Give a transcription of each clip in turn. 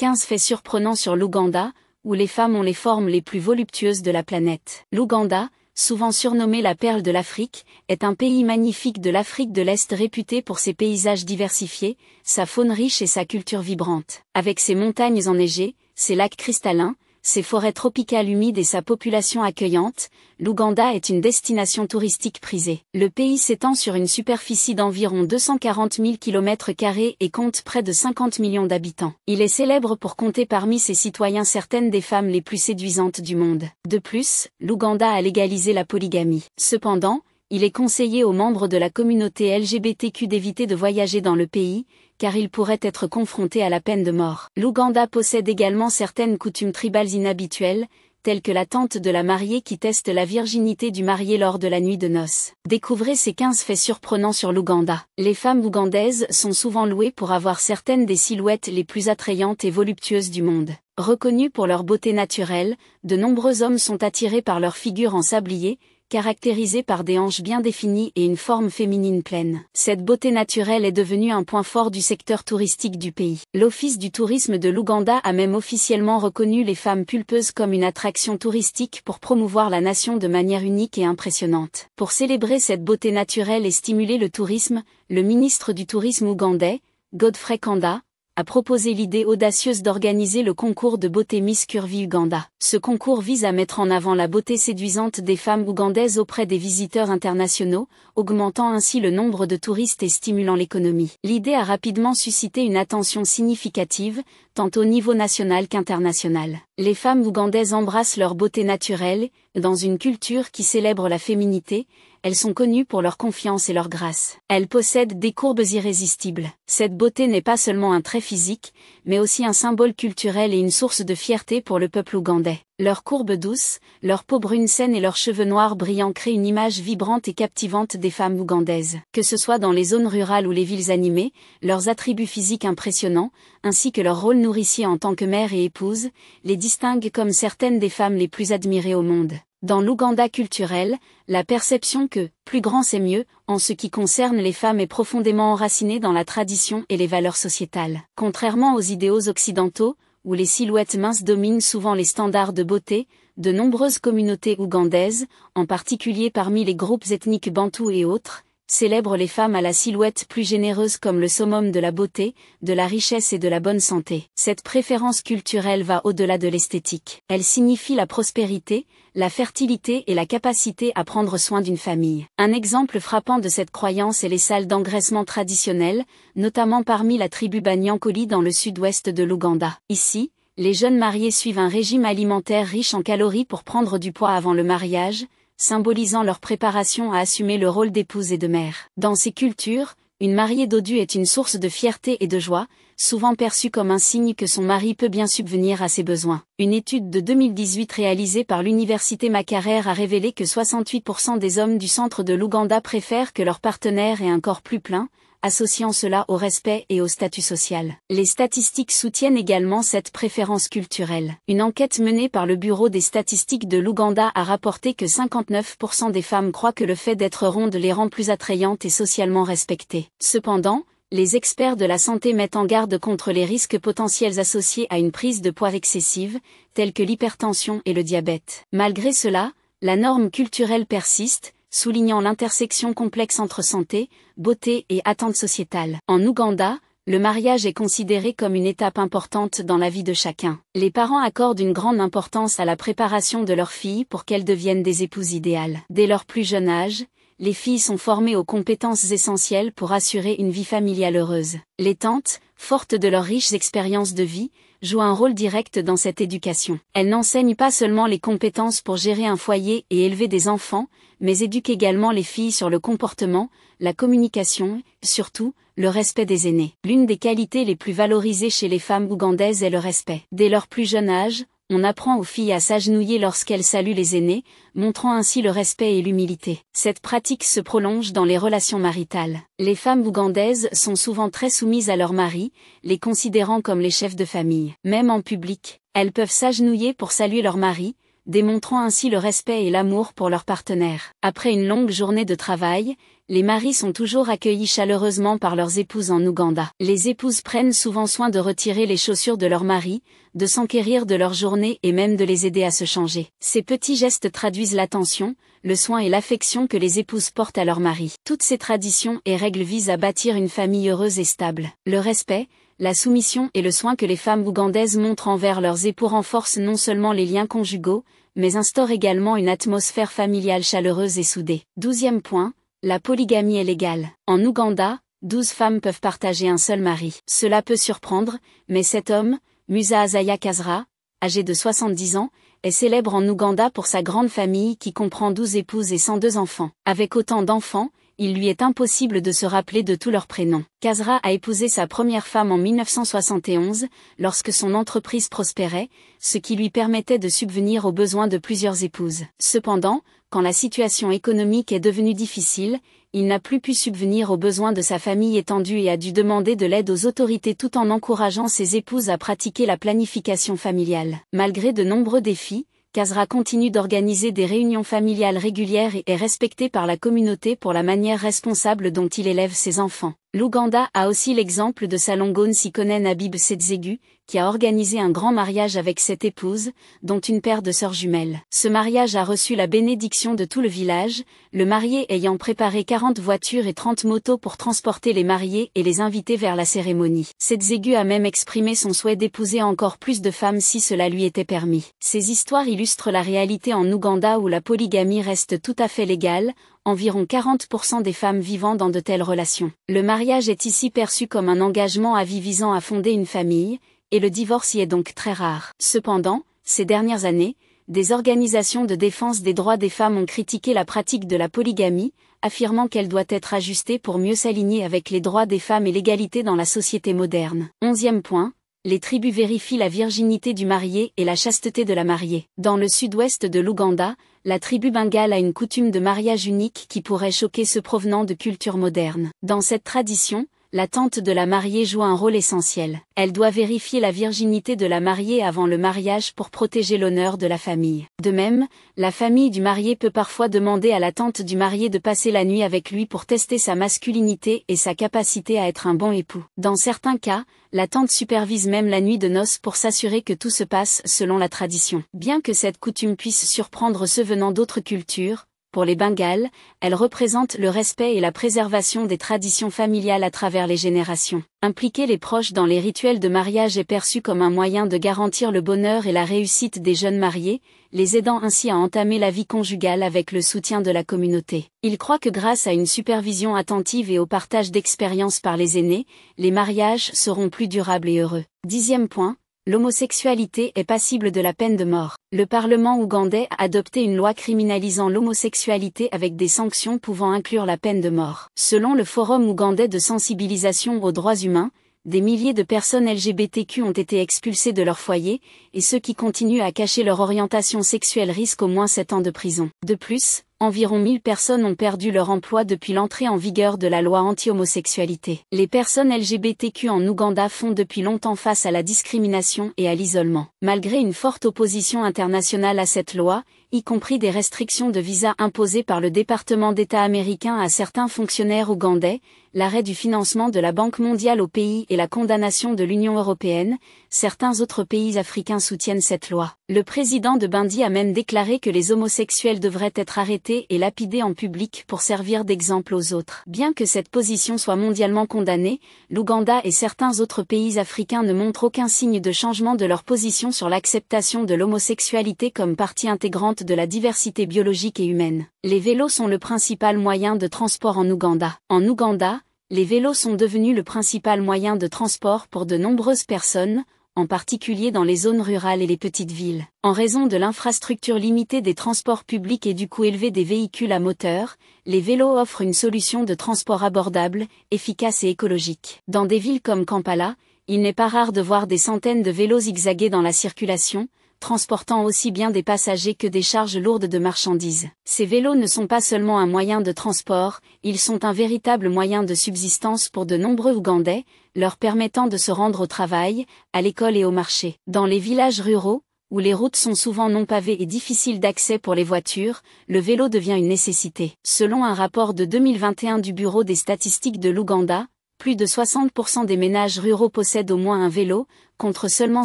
15 faits surprenants sur l'Ouganda, où les femmes ont les formes les plus voluptueuses de la planète. L'Ouganda, souvent surnommée la perle de l'Afrique, est un pays magnifique de l'Afrique de l'Est réputé pour ses paysages diversifiés, sa faune riche et sa culture vibrante. Avec ses montagnes enneigées, ses lacs cristallins, ses forêts tropicales humides et sa population accueillante, l'Ouganda est une destination touristique prisée. Le pays s'étend sur une superficie d'environ 240 000 km² et compte près de 50 millions d'habitants. Il est célèbre pour compter parmi ses citoyens certaines des femmes les plus séduisantes du monde. De plus, l'Ouganda a légalisé la polygamie. Cependant, il est conseillé aux membres de la communauté LGBTQ d'éviter de voyager dans le pays, car ils pourraient être confrontés à la peine de mort. L'Ouganda possède également certaines coutumes tribales inhabituelles, telles que la tante de la mariée qui teste la virginité du marié lors de la nuit de noces. Découvrez ces 15 faits surprenants sur l'Ouganda. Les femmes ougandaises sont souvent louées pour avoir certaines des silhouettes les plus attrayantes et voluptueuses du monde. Reconnus pour leur beauté naturelle, de nombreux hommes sont attirés par leur figure en sablier, caractérisée par des hanches bien définies et une forme féminine pleine. Cette beauté naturelle est devenue un point fort du secteur touristique du pays. L'Office du tourisme de l'Ouganda a même officiellement reconnu les femmes pulpeuses comme une attraction touristique pour promouvoir la nation de manière unique et impressionnante. Pour célébrer cette beauté naturelle et stimuler le tourisme, le ministre du Tourisme ougandais, Godfrey Kanda, a proposé l'idée audacieuse d'organiser le concours de beauté Miss Curvy Uganda. Ce concours vise à mettre en avant la beauté séduisante des femmes ougandaises auprès des visiteurs internationaux, augmentant ainsi le nombre de touristes et stimulant l'économie. L'idée a rapidement suscité une attention significative, tant au niveau national qu'international. Les femmes ougandaises embrassent leur beauté naturelle, dans une culture qui célèbre la féminité. Elles sont connues pour leur confiance et leur grâce. Elles possèdent des courbes irrésistibles. Cette beauté n'est pas seulement un trait physique, mais aussi un symbole culturel et une source de fierté pour le peuple ougandais. Leurs courbes douces, leur peau brune saine et leurs cheveux noirs brillants créent une image vibrante et captivante des femmes ougandaises. Que ce soit dans les zones rurales ou les villes animées, leurs attributs physiques impressionnants, ainsi que leur rôle nourricier en tant que mère et épouse, les distinguent comme certaines des femmes les plus admirées au monde. Dans l'Ouganda culturel, la perception que « plus grand c'est mieux » en ce qui concerne les femmes est profondément enracinée dans la tradition et les valeurs sociétales. Contrairement aux idéaux occidentaux, où les silhouettes minces dominent souvent les standards de beauté, de nombreuses communautés ougandaises, en particulier parmi les groupes ethniques bantous et autres, célèbrent les femmes à la silhouette plus généreuse comme le summum de la beauté, de la richesse et de la bonne santé. Cette préférence culturelle va au-delà de l'esthétique. Elle signifie la prospérité, la fertilité et la capacité à prendre soin d'une famille. Un exemple frappant de cette croyance est les salles d'engraissement traditionnelles, notamment parmi la tribu Banyankoli dans le sud-ouest de l'Ouganda. Ici, les jeunes mariés suivent un régime alimentaire riche en calories pour prendre du poids avant le mariage, symbolisant leur préparation à assumer le rôle d'épouse et de mère. Dans ces cultures, une mariée dodue est une source de fierté et de joie, souvent perçue comme un signe que son mari peut bien subvenir à ses besoins. Une étude de 2018 réalisée par l'université Makerere a révélé que 68% des hommes du centre de l'Ouganda préfèrent que leur partenaire ait un corps plus plein, associant cela au respect et au statut social. Les statistiques soutiennent également cette préférence culturelle. Une enquête menée par le Bureau des statistiques de l'Ouganda a rapporté que 59% des femmes croient que le fait d'être ronde les rend plus attrayantes et socialement respectées. Cependant, les experts de la santé mettent en garde contre les risques potentiels associés à une prise de poids excessive, tels que l'hypertension et le diabète. Malgré cela, la norme culturelle persiste, soulignant l'intersection complexe entre santé, beauté et attentes sociétales. En Ouganda, le mariage est considéré comme une étape importante dans la vie de chacun. Les parents accordent une grande importance à la préparation de leurs filles pour qu'elles deviennent des épouses idéales. Dès leur plus jeune âge, les filles sont formées aux compétences essentielles pour assurer une vie familiale heureuse. Les tantes, fortes de leurs riches expériences de vie, jouent un rôle direct dans cette éducation. Elles n'enseignent pas seulement les compétences pour gérer un foyer et élever des enfants, mais éduquent également les filles sur le comportement, la communication, surtout, le respect des aînés. L'une des qualités les plus valorisées chez les femmes ougandaises est le respect. Dès leur plus jeune âge, on apprend aux filles à s'agenouiller lorsqu'elles saluent les aînés, montrant ainsi le respect et l'humilité. Cette pratique se prolonge dans les relations maritales. Les femmes ougandaises sont souvent très soumises à leurs maris, les considérant comme les chefs de famille. Même en public, elles peuvent s'agenouiller pour saluer leur mari, démontrant ainsi le respect et l'amour pour leur partenaire. Après une longue journée de travail, les maris sont toujours accueillis chaleureusement par leurs épouses en Ouganda. Les épouses prennent souvent soin de retirer les chaussures de leur mari, de s'enquérir de leur journée et même de les aider à se changer. Ces petits gestes traduisent l'attention, le soin et l'affection que les épouses portent à leur mari. Toutes ces traditions et règles visent à bâtir une famille heureuse et stable. Le respect, la soumission et le soin que les femmes ougandaises montrent envers leurs époux renforcent non seulement les liens conjugaux, mais instaurent également une atmosphère familiale chaleureuse et soudée. 12e point. La polygamie est légale. En Ouganda, 12 femmes peuvent partager un seul mari. Cela peut surprendre, mais cet homme, Musa Azaya Kazra, âgé de 70 ans, est célèbre en Ouganda pour sa grande famille qui comprend 12 épouses et 102 enfants. Avec autant d'enfants, il lui est impossible de se rappeler de tous leurs prénoms. Kazra a épousé sa première femme en 1971, lorsque son entreprise prospérait, ce qui lui permettait de subvenir aux besoins de plusieurs épouses. Cependant, quand la situation économique est devenue difficile, il n'a plus pu subvenir aux besoins de sa famille étendue et a dû demander de l'aide aux autorités tout en encourageant ses épouses à pratiquer la planification familiale. Malgré de nombreux défis, Kazra continue d'organiser des réunions familiales régulières et est respecté par la communauté pour la manière responsable dont il élève ses enfants. L'Ouganda a aussi l'exemple de Salongon Sikonen Habib Setsegu, qui a organisé un grand mariage avec 7 épouses, dont une paire de sœurs jumelles. Ce mariage a reçu la bénédiction de tout le village, le marié ayant préparé 40 voitures et 30 motos pour transporter les mariés et les invités vers la cérémonie. Setsegu a même exprimé son souhait d'épouser encore plus de femmes si cela lui était permis. Ces histoires illustrent la réalité en Ouganda où la polygamie reste tout à fait légale, environ 40% des femmes vivant dans de telles relations. Le mariage est ici perçu comme un engagement à vie visant à fonder une famille, et le divorce y est donc très rare. Cependant, ces dernières années, des organisations de défense des droits des femmes ont critiqué la pratique de la polygamie, affirmant qu'elle doit être ajustée pour mieux s'aligner avec les droits des femmes et l'égalité dans la société moderne. 11e point. Les tribus vérifient la virginité du marié et la chasteté de la mariée. Dans le sud-ouest de l'Ouganda, la tribu bengale a une coutume de mariage unique qui pourrait choquer ceux provenant de cultures modernes. Dans cette tradition, la tante de la mariée joue un rôle essentiel. Elle doit vérifier la virginité de la mariée avant le mariage pour protéger l'honneur de la famille. De même, la famille du marié peut parfois demander à la tante du marié de passer la nuit avec lui pour tester sa masculinité et sa capacité à être un bon époux. Dans certains cas, la tante supervise même la nuit de noces pour s'assurer que tout se passe selon la tradition. Bien que cette coutume puisse surprendre ceux venant d'autres cultures, pour les Bengales, elle représente le respect et la préservation des traditions familiales à travers les générations. Impliquer les proches dans les rituels de mariage est perçu comme un moyen de garantir le bonheur et la réussite des jeunes mariés, les aidant ainsi à entamer la vie conjugale avec le soutien de la communauté. Ils croient que grâce à une supervision attentive et au partage d'expériences par les aînés, les mariages seront plus durables et heureux. 10e point. L'homosexualité est passible de la peine de mort. Le Parlement ougandais a adopté une loi criminalisant l'homosexualité avec des sanctions pouvant inclure la peine de mort. Selon le Forum ougandais de sensibilisation aux droits humains, des milliers de personnes LGBTQ ont été expulsées de leur foyer, et ceux qui continuent à cacher leur orientation sexuelle risquent au moins 7 ans de prison. De plus, environ 1000 personnes ont perdu leur emploi depuis l'entrée en vigueur de la loi anti-homosexualité. Les personnes LGBTQ en Ouganda font depuis longtemps face à la discrimination et à l'isolement. Malgré une forte opposition internationale à cette loi, y compris des restrictions de visa imposées par le département d'État américain à certains fonctionnaires ougandais, l'arrêt du financement de la Banque mondiale au pays et la condamnation de l'Union européenne, certains autres pays africains soutiennent cette loi. Le président de Bindi a même déclaré que les homosexuels devraient être arrêtés et lapidés en public pour servir d'exemple aux autres. Bien que cette position soit mondialement condamnée, l'Ouganda et certains autres pays africains ne montrent aucun signe de changement de leur position sur l'acceptation de l'homosexualité comme partie intégrante de la diversité biologique et humaine. Les vélos sont le principal moyen de transport en Ouganda. En Ouganda, les vélos sont devenus le principal moyen de transport pour de nombreuses personnes, en particulier dans les zones rurales et les petites villes. En raison de l'infrastructure limitée des transports publics et du coût élevé des véhicules à moteur, les vélos offrent une solution de transport abordable, efficace et écologique. Dans des villes comme Kampala, il n'est pas rare de voir des centaines de vélos zigzaguer dans la circulation, transportant aussi bien des passagers que des charges lourdes de marchandises. Ces vélos ne sont pas seulement un moyen de transport, ils sont un véritable moyen de subsistance pour de nombreux Ougandais, leur permettant de se rendre au travail, à l'école et au marché. Dans les villages ruraux, où les routes sont souvent non pavées et difficiles d'accès pour les voitures, le vélo devient une nécessité. Selon un rapport de 2021 du Bureau des statistiques de l'Ouganda, plus de 60% des ménages ruraux possèdent au moins un vélo, contre seulement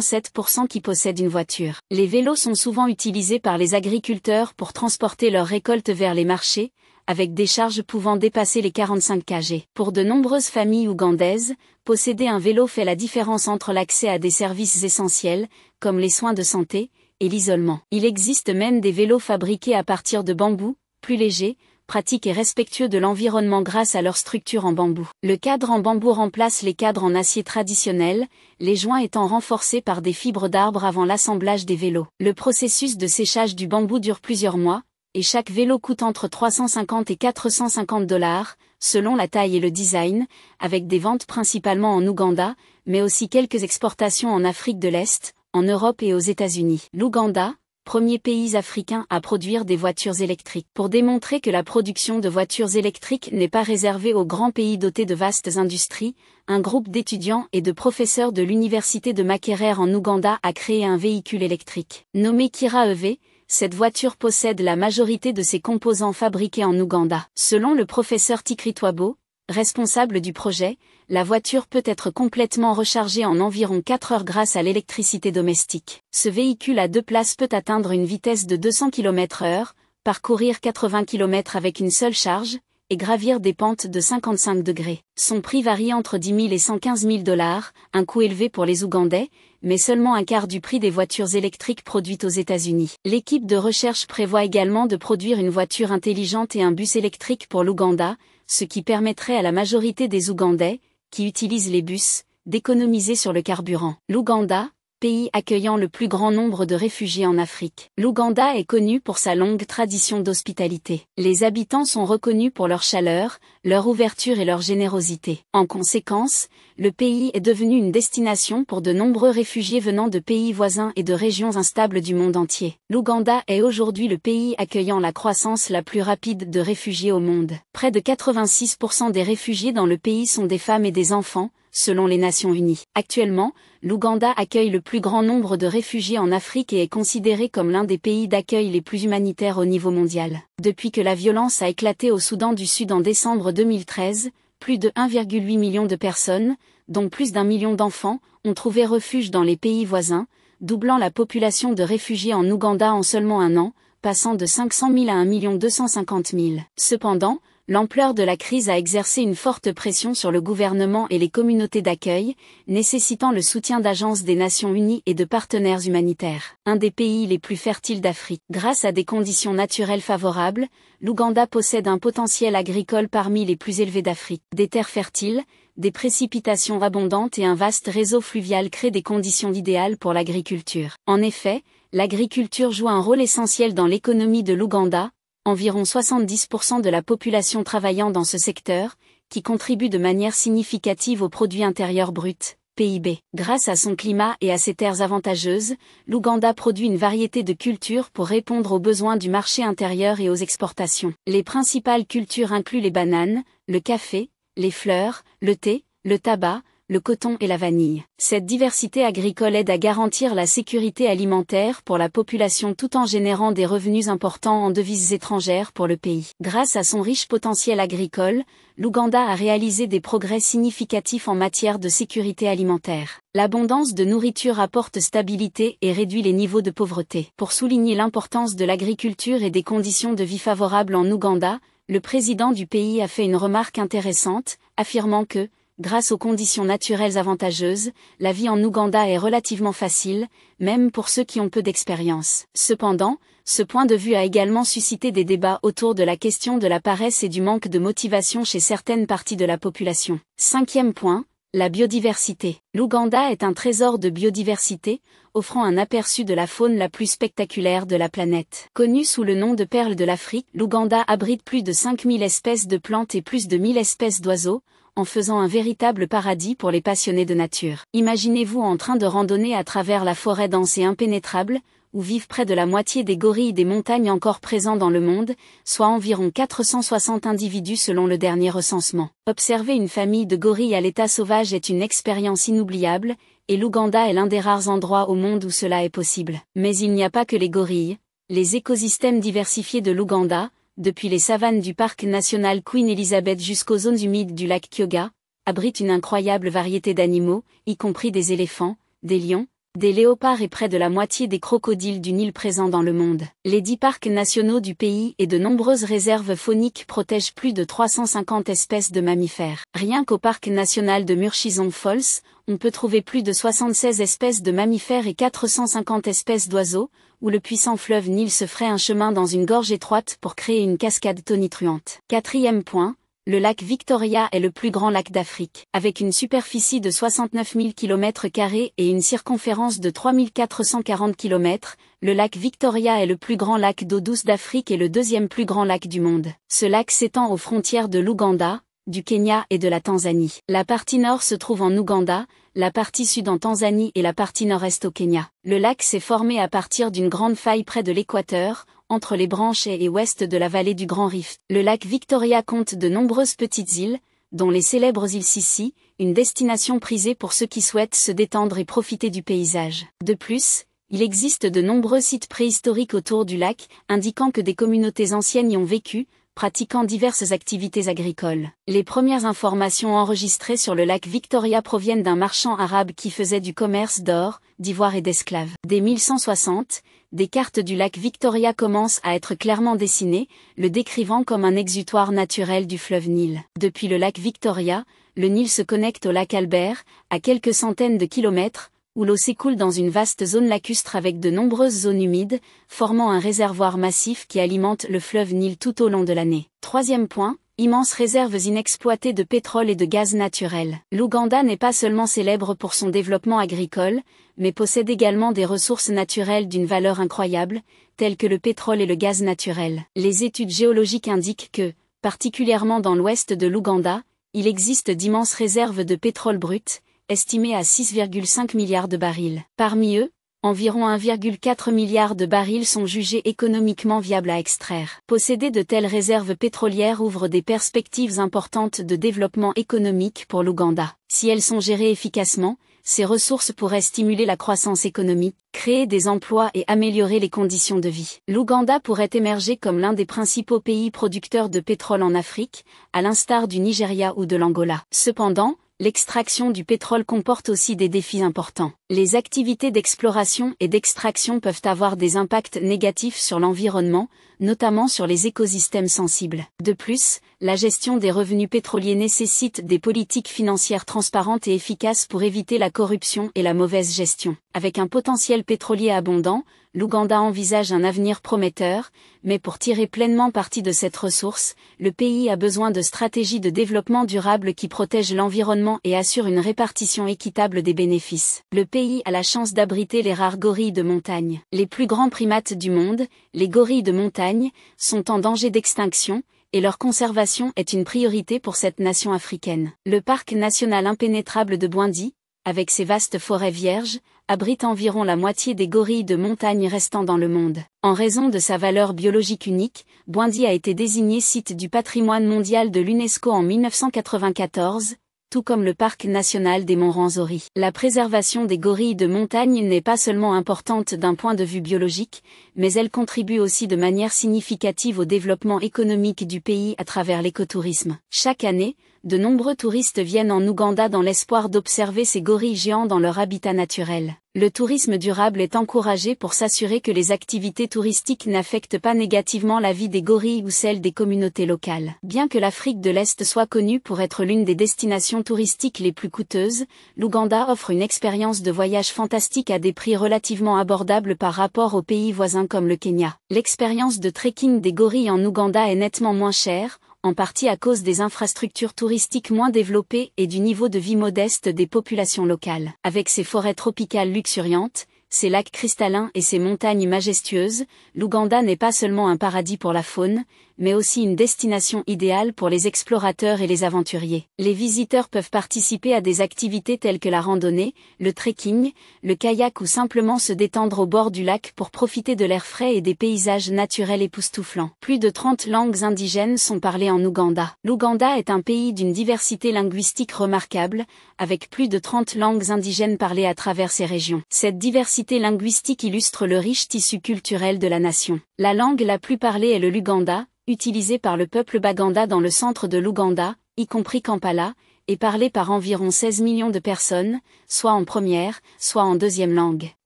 7% qui possèdent une voiture. Les vélos sont souvent utilisés par les agriculteurs pour transporter leurs récoltes vers les marchés, avec des charges pouvant dépasser les 45 kg. Pour de nombreuses familles ougandaises, posséder un vélo fait la différence entre l'accès à des services essentiels, comme les soins de santé, et l'isolement. Il existe même des vélos fabriqués à partir de bambou, plus légers, pratiques et respectueux de l'environnement grâce à leur structure en bambou. Le cadre en bambou remplace les cadres en acier traditionnels, les joints étant renforcés par des fibres d'arbre avant l'assemblage des vélos. Le processus de séchage du bambou dure plusieurs mois, et chaque vélo coûte entre 350 et 450 $, selon la taille et le design, avec des ventes principalement en Ouganda, mais aussi quelques exportations en Afrique de l'Est, en Europe et aux États-Unis. L'Ouganda, premier pays africain à produire des voitures électriques. Pour démontrer que la production de voitures électriques n'est pas réservée aux grands pays dotés de vastes industries, un groupe d'étudiants et de professeurs de l'université de Makerere en Ouganda a créé un véhicule électrique. Nommé Kira EV, cette voiture possède la majorité de ses composants fabriqués en Ouganda. Selon le professeur Tikritwabo, responsable du projet, la voiture peut être complètement rechargée en environ 4 heures grâce à l'électricité domestique. Ce véhicule à 2 places peut atteindre une vitesse de 200 km/h, parcourir 80 km avec une seule charge, et gravir des pentes de 55 degrés. Son prix varie entre 10 000 et 115 000 $, un coût élevé pour les Ougandais, mais seulement un quart du prix des voitures électriques produites aux États-Unis. L'équipe de recherche prévoit également de produire une voiture intelligente et un bus électrique pour l'Ouganda, ce qui permettrait à la majorité des Ougandais, qui utilisent les bus, d'économiser sur le carburant. L'Ouganda, pays accueillant le plus grand nombre de réfugiés en Afrique. L'Ouganda est connu pour sa longue tradition d'hospitalité. Les habitants sont reconnus pour leur chaleur, leur ouverture et leur générosité. En conséquence, le pays est devenu une destination pour de nombreux réfugiés venant de pays voisins et de régions instables du monde entier. L'Ouganda est aujourd'hui le pays accueillant la croissance la plus rapide de réfugiés au monde. Près de 86% des réfugiés dans le pays sont des femmes et des enfants, selon les Nations Unies. Actuellement, l'Ouganda accueille le plus grand nombre de réfugiés en Afrique et est considéré comme l'un des pays d'accueil les plus humanitaires au niveau mondial. Depuis que la violence a éclaté au Soudan du Sud en décembre 2013, plus de 1,8 million de personnes, dont plus d'1 million d'enfants, ont trouvé refuge dans les pays voisins, doublant la population de réfugiés en Ouganda en seulement un an, passant de 500 000 à 1 250 000. Cependant, l'ampleur de la crise a exercé une forte pression sur le gouvernement et les communautés d'accueil, nécessitant le soutien d'agences des Nations Unies et de partenaires humanitaires. Un des pays les plus fertiles d'Afrique. Grâce à des conditions naturelles favorables, l'Ouganda possède un potentiel agricole parmi les plus élevés d'Afrique. Des terres fertiles, des précipitations abondantes et un vaste réseau fluvial créent des conditions idéales pour l'agriculture. En effet, l'agriculture joue un rôle essentiel dans l'économie de l'Ouganda, environ 70% de la population travaillant dans ce secteur, qui contribue de manière significative au produit intérieur brut, PIB. Grâce à son climat et à ses terres avantageuses, l'Ouganda produit une variété de cultures pour répondre aux besoins du marché intérieur et aux exportations. Les principales cultures incluent les bananes, le café, les fleurs, le thé, le tabac, le coton et la vanille. Cette diversité agricole aide à garantir la sécurité alimentaire pour la population tout en générant des revenus importants en devises étrangères pour le pays. Grâce à son riche potentiel agricole, l'Ouganda a réalisé des progrès significatifs en matière de sécurité alimentaire. L'abondance de nourriture apporte stabilité et réduit les niveaux de pauvreté. Pour souligner l'importance de l'agriculture et des conditions de vie favorables en Ouganda, le président du pays a fait une remarque intéressante, affirmant que, grâce aux conditions naturelles avantageuses, la vie en Ouganda est relativement facile, même pour ceux qui ont peu d'expérience. Cependant, ce point de vue a également suscité des débats autour de la question de la paresse et du manque de motivation chez certaines parties de la population. 5e point, la biodiversité. L'Ouganda est un trésor de biodiversité, offrant un aperçu de la faune la plus spectaculaire de la planète. Connue sous le nom de perle de l'Afrique, l'Ouganda abrite plus de 5000 espèces de plantes et plus de 1000 espèces d'oiseaux, en faisant un véritable paradis pour les passionnés de nature. Imaginez-vous en train de randonner à travers la forêt dense et impénétrable, où vivent près de la moitié des gorilles des montagnes encore présents dans le monde, soit environ 460 individus selon le dernier recensement. Observer une famille de gorilles à l'état sauvage est une expérience inoubliable, et l'Ouganda est l'un des rares endroits au monde où cela est possible. Mais il n'y a pas que les gorilles. Les écosystèmes diversifiés de l'Ouganda, depuis les savanes du parc national Queen Elizabeth jusqu'aux zones humides du lac Kyoga, abritent une incroyable variété d'animaux, y compris des éléphants, des lions, des léopards et près de la moitié des crocodiles du Nil présents dans le monde. Les 10 parcs nationaux du pays et de nombreuses réserves fauniques protègent plus de 350 espèces de mammifères. Rien qu'au parc national de Murchison Falls, on peut trouver plus de 76 espèces de mammifères et 450 espèces d'oiseaux, où le puissant fleuve Nil se ferait un chemin dans une gorge étroite pour créer une cascade tonitruante. 4e point. Le lac Victoria est le plus grand lac d'Afrique. Avec une superficie de 69 000 km² et une circonférence de 3 440 km, le lac Victoria est le plus grand lac d'eau douce d'Afrique et le deuxième plus grand lac du monde. Ce lac s'étend aux frontières de l'Ouganda, du Kenya et de la Tanzanie. La partie nord se trouve en Ouganda, la partie sud en Tanzanie et la partie nord-est au Kenya. Le lac s'est formé à partir d'une grande faille près de l'équateur, entre les branches est et ouest de la vallée du Grand Rift. Le lac Victoria compte de nombreuses petites îles, dont les célèbres îles Sissi, une destination prisée pour ceux qui souhaitent se détendre et profiter du paysage. De plus, il existe de nombreux sites préhistoriques autour du lac, indiquant que des communautés anciennes y ont vécu, pratiquant diverses activités agricoles. Les premières informations enregistrées sur le lac Victoria proviennent d'un marchand arabe qui faisait du commerce d'or, d'ivoire et d'esclaves. Dès 1160, des cartes du lac Victoria commencent à être clairement dessinées, le décrivant comme un exutoire naturel du fleuve Nil. Depuis le lac Victoria, le Nil se connecte au lac Albert, à quelques centaines de kilomètres, où l'eau s'écoule dans une vaste zone lacustre avec de nombreuses zones humides, formant un réservoir massif qui alimente le fleuve Nil tout au long de l'année. 3e point, immenses réserves inexploitées de pétrole et de gaz naturel. L'Ouganda n'est pas seulement célèbre pour son développement agricole, mais possède également des ressources naturelles d'une valeur incroyable, telles que le pétrole et le gaz naturel. Les études géologiques indiquent que, particulièrement dans l'ouest de l'Ouganda, il existe d'immenses réserves de pétrole brut, estimé à 6,5 milliards de barils. Parmi eux, environ 1,4 milliard de barils sont jugés économiquement viables à extraire. Posséder de telles réserves pétrolières ouvre des perspectives importantes de développement économique pour l'Ouganda. Si elles sont gérées efficacement, ces ressources pourraient stimuler la croissance économique, créer des emplois et améliorer les conditions de vie. L'Ouganda pourrait émerger comme l'un des principaux pays producteurs de pétrole en Afrique, à l'instar du Nigeria ou de l'Angola. Cependant, l'extraction du pétrole comporte aussi des défis importants. Les activités d'exploration et d'extraction peuvent avoir des impacts négatifs sur l'environnement, notamment sur les écosystèmes sensibles. De plus, la gestion des revenus pétroliers nécessite des politiques financières transparentes et efficaces pour éviter la corruption et la mauvaise gestion. Avec un potentiel pétrolier abondant, l'Ouganda envisage un avenir prometteur, mais pour tirer pleinement parti de cette ressource, le pays a besoin de stratégies de développement durable qui protègent l'environnement et assurent une répartition équitable des bénéfices. Le pays a la chance d'abriter les rares gorilles de montagne. Les plus grands primates du monde, les gorilles de montagne, sont en danger d'extinction, et leur conservation est une priorité pour cette nation africaine. Le parc national impénétrable de Bwindi, avec ses vastes forêts vierges, abrite environ la moitié des gorilles de montagne restants dans le monde. En raison de sa valeur biologique unique, Bwindi a été désigné site du patrimoine mondial de l'UNESCO en 1994, tout comme le parc national des monts Rwenzori. La préservation des gorilles de montagne n'est pas seulement importante d'un point de vue biologique, mais elle contribue aussi de manière significative au développement économique du pays à travers l'écotourisme. Chaque année, de nombreux touristes viennent en Ouganda dans l'espoir d'observer ces gorilles géants dans leur habitat naturel. Le tourisme durable est encouragé pour s'assurer que les activités touristiques n'affectent pas négativement la vie des gorilles ou celle des communautés locales. Bien que l'Afrique de l'Est soit connue pour être l'une des destinations touristiques les plus coûteuses, l'Ouganda offre une expérience de voyage fantastique à des prix relativement abordables par rapport aux pays voisins comme le Kenya. L'expérience de trekking des gorilles en Ouganda est nettement moins chère, en partie à cause des infrastructures touristiques moins développées et du niveau de vie modeste des populations locales. Avec ses forêts tropicales luxuriantes, ses lacs cristallins et ses montagnes majestueuses, l'Ouganda n'est pas seulement un paradis pour la faune, mais aussi une destination idéale pour les explorateurs et les aventuriers. Les visiteurs peuvent participer à des activités telles que la randonnée, le trekking, le kayak ou simplement se détendre au bord du lac pour profiter de l'air frais et des paysages naturels époustouflants. Plus de 30 langues indigènes sont parlées en Ouganda. L'Ouganda est un pays d'une diversité linguistique remarquable, avec plus de 30 langues indigènes parlées à travers ces régions. Cette diversité linguistique illustre le riche tissu culturel de la nation. La langue la plus parlée est le luganda, utilisé par le peuple baganda dans le centre de l'Ouganda, y compris Kampala, et parlé par environ 16 millions de personnes, soit en première, soit en deuxième langue.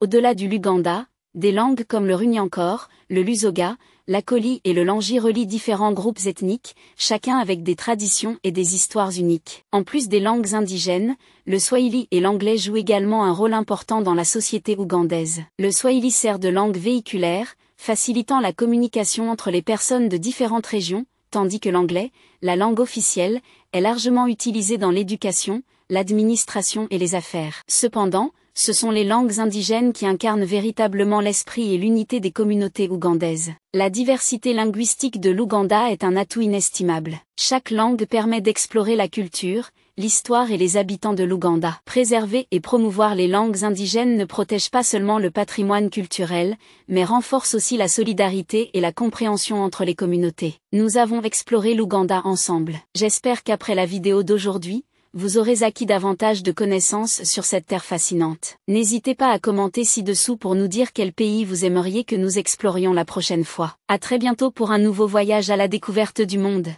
Au-delà du luganda, des langues comme le runyankore, le lusoga, l'akoli et le langi relient différents groupes ethniques, chacun avec des traditions et des histoires uniques. En plus des langues indigènes, le swahili et l'anglais jouent également un rôle important dans la société ougandaise. Le swahili sert de langue véhiculaire, facilitant la communication entre les personnes de différentes régions, tandis que l'anglais, la langue officielle, est largement utilisé dans l'éducation, l'administration et les affaires. Cependant, ce sont les langues indigènes qui incarnent véritablement l'esprit et l'unité des communautés ougandaises. La diversité linguistique de l'Ouganda est un atout inestimable. Chaque langue permet d'explorer la culture, l'histoire et les habitants de l'Ouganda. Préserver et promouvoir les langues indigènes ne protège pas seulement le patrimoine culturel, mais renforce aussi la solidarité et la compréhension entre les communautés. Nous avons exploré l'Ouganda ensemble. J'espère qu'après la vidéo d'aujourd'hui, vous aurez acquis davantage de connaissances sur cette terre fascinante. N'hésitez pas à commenter ci-dessous pour nous dire quel pays vous aimeriez que nous explorions la prochaine fois. À très bientôt pour un nouveau voyage à la découverte du monde.